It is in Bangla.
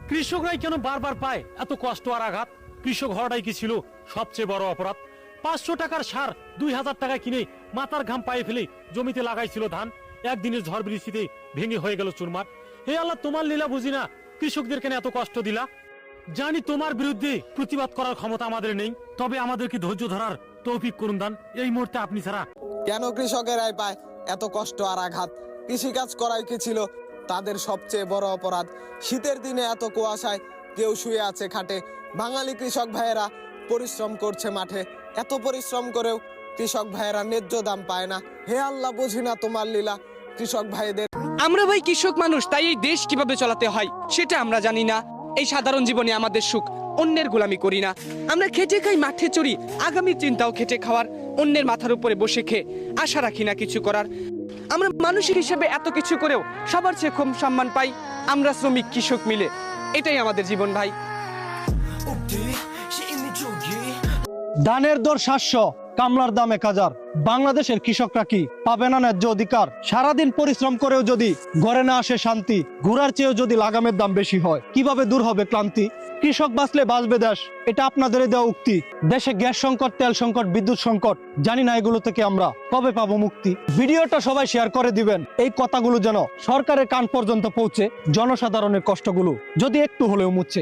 কৃষকরাই কেন বারবার পায় এত কষ্ট আর আঘাত? কৃষক হওয়াটাই কি ছিল সবচেয়ে বড় অপরাধ? 500 টাকার সার 2000 টাকা কিনে মাথার ঘাম পায়ে ফেলে জমিতে লাগাইছিল ধান, একদিনের ঝড় বৃষ্টিতে ভেঙে হয়ে গেল চুরমার। হে আল্লাহ, তোমার লীলা বুঝি না, কৃষকদের কেন এত কষ্ট দিলা? জানি তোমার বিরুদ্ধে প্রতিবাদ করার ক্ষমতা আমাদের নেই, তবে আমাদেরকে ধৈর্য ধরার তৌফিক করুন দান। এই মুহূর্তে আপনি ছাড়া কেন কৃষকেরাই পায় এত কষ্ট আর আঘাত? কৃষিকাজ করাই কি ছিল তাদের সবচেয়ে বড় অপরাধ? শীতের দিনে এত কুয়াশায় কেউ শুয়ে আছে খাটে, বাঙালি কৃষক ভাইয়েরা পরিশ্রম করছে মাঠে। এত পরিশ্রম করেও কৃষক ভাইয়েরা ন্যায্য দাম পায় না। হে আল্লাহ, বুঝি না তোমার লীলা কৃষক ভাইদের। আমরা ভাই কৃষক মানুষ, তাই এই দেশ কিভাবে চালাতে হয় সেটা আমরা জানি না। এই সাধারণ জীবনে আমাদের সুখ, অন্যের গোলামি করি না। আমরা খেটে খাই, মাঠে চড়ি, আগামী চিন্তাও খেটে খাওয়ার। অন্যের মাথার উপরে বসে খেয়ে আশা রাখি না কিছু করার। আমরা মানুষের হিসেবে এত কিছু করেও সবার চেয়ে কম সম্মান পাই। আমরা শ্রমিক কৃষক মিলে, এটাই আমাদের জীবন ভাই। ধানের দর 700, কামলার দাম 1000। বাংলাদেশের কৃষকরা কি পাবে না ন্যায্য অধিকার? সারাদিন পরিশ্রম করেও যদি ঘরে না আসে শান্তি, ঘোড়ার চেয়েও যদি লাগামের দাম বেশি হয়, কিভাবে দূর হবে ক্লান্তি? কৃষক বাঁচলে বাঁচবে দেশ, এটা আপনাদেরই দেওয়া উক্তি। দেশে গ্যাস সংকট, তেল সংকট, বিদ্যুৎ সংকট, জানি না এগুলো থেকে আমরা কবে পাবো মুক্তি। ভিডিওটা সবাই শেয়ার করে দিবেন, এই কথাগুলো যেন সরকারের কান পর্যন্ত পৌঁছে, জনসাধারণের কষ্টগুলো যদি একটু হলেও মুচ্ছে।